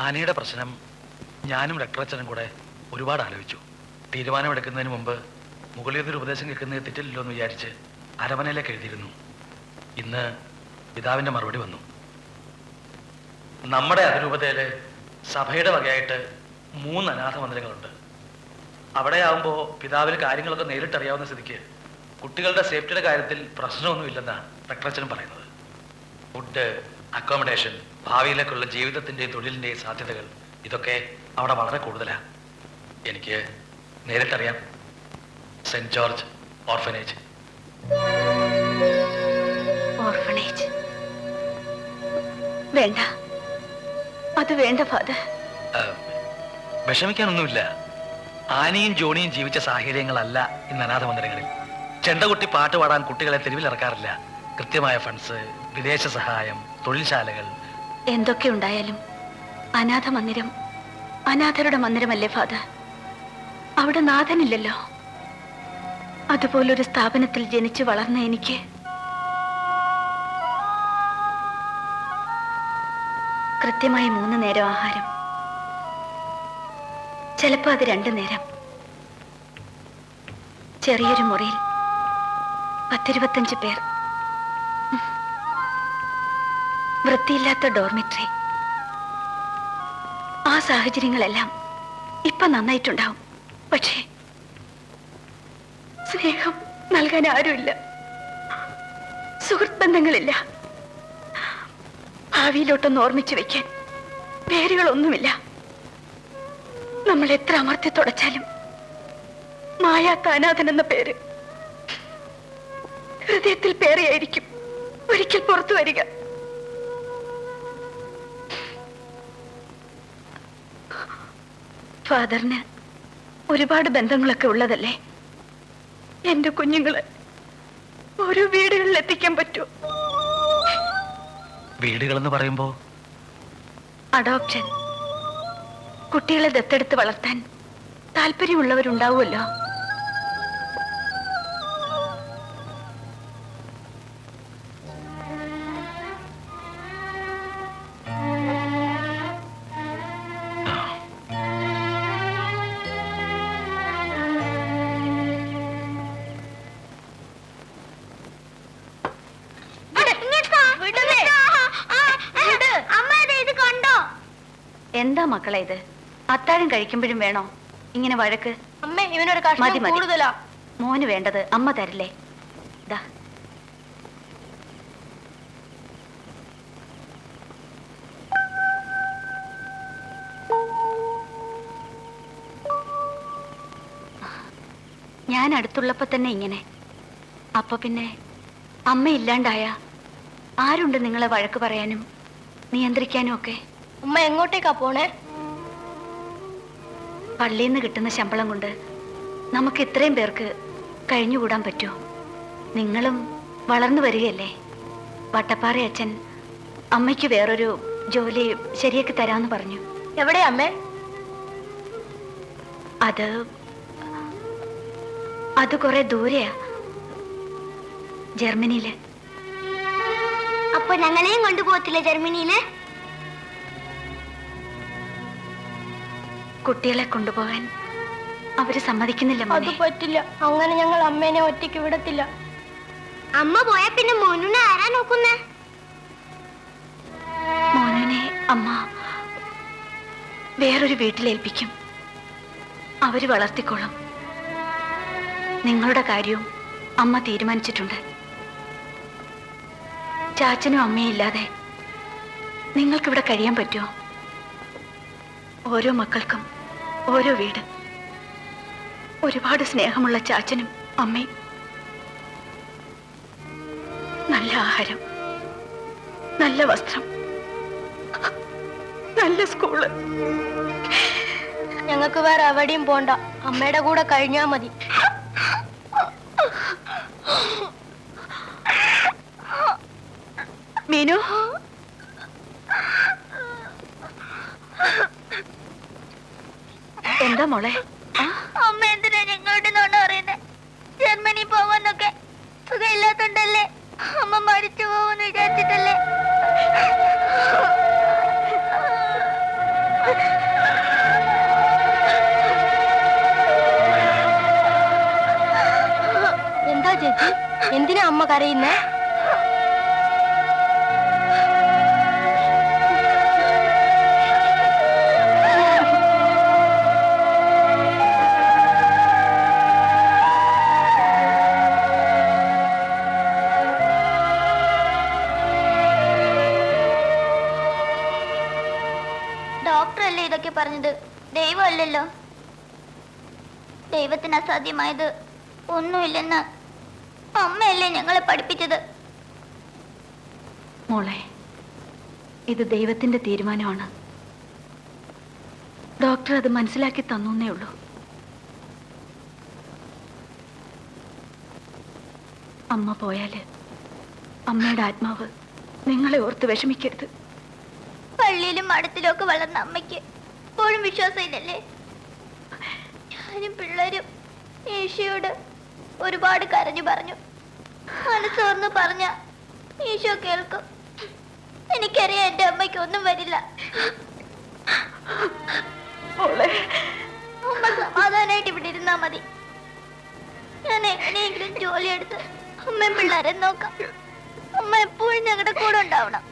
ആനയുടെ പ്രശ്നം ഞാനും ഡോക്ടറച്ഛനും കൂടെ ഒരുപാട് ആലോചിച്ചു. തീരുമാനമെടുക്കുന്നതിന് മുമ്പ് മുകളിലൊരു ഉപദേശം കേൾക്കുന്നത് തെറ്റില്ലല്ലോ എന്ന് വിചാരിച്ച് അരമനയിലേക്ക് എഴുതിയിരുന്നു. ഇന്ന് പിതാവിൻ്റെ മറുപടി വന്നു. നമ്മുടെ അതിരൂപതയില് സഭയുടെ വകയായിട്ട് 3 അനാഥ മന്ദിരങ്ങളുണ്ട്. അവിടെ ആവുമ്പോൾ പിതാവിന് കാര്യങ്ങളൊക്കെ നേരിട്ടറിയാവുന്ന സ്ഥിതിക്ക് കുട്ടികളുടെ സേഫ്റ്റിയുടെ കാര്യത്തിൽ പ്രശ്നമൊന്നുമില്ലെന്നാണ് ഡോക്ടറച്ഛനും പറയുന്നത്. ഫുഡ്, അക്കോമഡേഷൻ, ഭാവിയിലേക്കുള്ള ജീവിതത്തിൻ്റെയും തൊഴിലിൻ്റെയും സാധ്യതകൾ ഇതൊക്കെ അവിടെ വളരെ കൂടുതലാണ്. എനിക്ക് നേരിട്ടറിയാം. Saint George orphanage. ഓർഫനേജ് വേണ്ട, അത് വേണ്ട ഫാദർ. വിഷമിക്കാനൊന്നുമില്ല. ആനയും ജോണിയും ജീവിച്ച സാഹചര്യങ്ങളല്ല ഇന്ന് അനാഥ മന്ദിരങ്ങളിൽ. ചെണ്ടകുട്ടി പാട്ട് പാടാൻ കുട്ടികളെ തെരുവിലിറക്കാറില്ല. കൃത്യമായ ഫണ്ട്സ്, വിദേശ സഹായം, തൊഴിൽശാലകൾ. എന്തൊക്കെ ഉണ്ടായാലും അനാഥ മന്ദിരം അനാഥരുടെ മന്ദിരമല്ലേ ഫാദർ? അവിടെ നാഥനില്ലല്ലോ. അതുപോലൊരു സ്ഥാപനത്തിൽ ജനിച്ചു വളർന്ന എനിക്ക് കൃത്യമായി 3 നേരം ആഹാരം, ചിലപ്പോ അത് 2 നേരം. ചെറിയൊരു മുറിയിൽ 10-25 പേർ, വൃത്തിയില്ലാത്ത ഡോർമിറ്ററി. ആ സാഹചര്യങ്ങളെല്ലാം ഇപ്പൊ നന്നായിട്ടുണ്ടാവും. പക്ഷേ സ്നേഹം നൽകാൻ ആരുമില്ല, സുഹൃത്ത് ബന്ധങ്ങളില്ല, ഭാവിയിലോട്ടൊന്ന് ഓർമ്മിച്ചു വെക്കാൻ പേരുകളൊന്നുമില്ല. നമ്മൾ എത്ര അമർത്തി തുടച്ചാലും മായാത്ത അനാഥൻ എന്ന പേര് ഹൃദയത്തിൽ പേരെയായിരിക്കും ഒരിക്കൽ പുറത്തു വരിക. ഫാദറിന് ഒരുപാട് ബന്ധങ്ങളൊക്കെ ഉള്ളതല്ലേ? എന്റെ കുഞ്ഞുങ്ങളെ ഓരോ വീടുകളിൽ എത്തിക്കാൻ പറ്റുമോ? വീടുകളെന്ന് പറയുമ്പോ അഡോപ്ഷൻ, കുട്ടികളെ ദത്തെടുത്ത് വളർത്താൻ താല്പര്യമുള്ളവരുണ്ടാവുമല്ലോ. എന്താ മക്കളെ ഇത്? അത്താഴം കഴിക്കുമ്പോഴും വേണോ ഇങ്ങനെ വഴക്ക്? അമ്മേ, ഇവനൊരു കഷ്ണം കൂടുതലാ. മോന് വേണ്ടത് അമ്മ തരില്ലേ? ദാ ഞാൻ അടുത്തുള്ളപ്പോ തന്നെ ഇങ്ങനെ. അപ്പൊ പിന്നെ അമ്മ ഇല്ലാണ്ടായ ആരുണ്ട് നിങ്ങളെ വഴക്ക് പറയാനും നിയന്ത്രിക്കാനും ഒക്കെ? അമ്മ എങ്ങോട്ടേക്കാ പോണേ? പള്ളിയിൽ നിന്ന് കിട്ടുന്ന ശമ്പളം കൊണ്ട് നമുക്ക് ഇത്രയും പേർക്ക് കഴിഞ്ഞുകൂടാൻ പറ്റുമോ? നിങ്ങളും വളർന്നു വരികയല്ലേ. വട്ടപ്പാറ അച്ഛൻ അമ്മയ്ക്ക് വേറൊരു ജോലി ശരിയാക്കി തരാന്ന് പറഞ്ഞു. എവിടെയാ അമ്മേ? അത് കുറെ ദൂരെയാ, ജർമ്മനിയില്. അപ്പൊ ഞങ്ങളെയും കൊണ്ടുപോകത്തില്ല ജർമ്മനിയില്? കുട്ടികളെ കൊണ്ടുപോകാൻ അവര് സമ്മതിക്കുന്നില്ല. അത് പറ്റില്ല. അങ്ങനെ ഞങ്ങൾ അമ്മേനെ ഒറ്റയ്ക്ക് വിടത്തില്ല. അമ്മ പോയാ പിന്നെ മോനുനെ ആരാ നോക്കുന്നേ? മോനുനെ അമ്മ വേറൊരു വീട്ടിലേൽപ്പിക്കും. അവര് വളർത്തിക്കോളും. നിങ്ങളുടെ കാര്യവും അമ്മ തീരുമാനിച്ചിട്ടുണ്ട്. ചാച്ചനും അമ്മയും ഇല്ലാതെ നിങ്ങൾക്കിവിടെ കഴിയാൻ പറ്റുമോ? ഓരോ മക്കൾക്കും ഓരോ വീട്, ഒരുപാട് സ്നേഹമുള്ള ചാച്ചനും അമ്മയും, നല്ല ആഹാരം, നല്ല വസ്ത്രം, നല്ല സ്കൂള്. ഞങ്ങൾക്ക് വേറെ എവിടെയും പോണ്ട, അമ്മയുടെ കൂടെ കഴിഞ്ഞാ മതി. മീനു, എന്താ മോളെ? അമ്മ എന്തിനാ ഞങ്ങളുടെ നോണ്ട് പറയുന്നേ? ജർമ്മനി പോവാന്നൊക്കെ സുഖമില്ലാത്തോണ്ടല്ലേ? അമ്മ മരിച്ചു പോവെന്ന് വിചാരിച്ചിട്ടല്ലേ? അമ്മ കരയുന്നേ? ഡോക്ടറല്ലേ ഇതൊക്കെ പറഞ്ഞത്, ദൈവമല്ലല്ലോ. ദൈവത്തിന് അസാധ്യമായത് ഒന്നുമില്ലെന്ന് അമ്മയല്ലേ ഞങ്ങളെ പഠിപ്പിച്ചത്. മോളെ, ഇത് ദൈവത്തിന്റെ തീരുമാനമാണ്. ഡോക്ടർ അത് മനസ്സിലാക്കി തന്നേ ഉള്ളൂ. അമ്മ പോയാല് അമ്മയുടെ ആത്മാവ് നിങ്ങളെ ഓർത്ത് വിഷമിക്കരുത്. പള്ളിയിലും മഠത്തിലും ഒക്കെ വളർന്ന അമ്മയ്ക്ക് ഇപ്പോഴും വിശ്വാസമില്ലല്ലേ? ഞാനും പിള്ളേരും ഈശോയോട് ഒരുപാട് കരഞ്ഞു പറഞ്ഞു. മനസ്സോർന്ന് പറഞ്ഞ ഈശോ കേൾക്കും. എനിക്കറിയാം എന്റെ അമ്മയ്ക്ക് ഒന്നും വരില്ല. അമ്മ സമാധാനായിട്ട് ഇവിടെ ഇരുന്നാ മതി. ഞാൻ എങ്ങനെയെങ്കിലും ജോലിയെടുത്ത് അമ്മയും പിള്ളേരെ നോക്കാം. അമ്മ എപ്പോഴും ഞങ്ങളുടെ കൂടെ ഉണ്ടാവണം.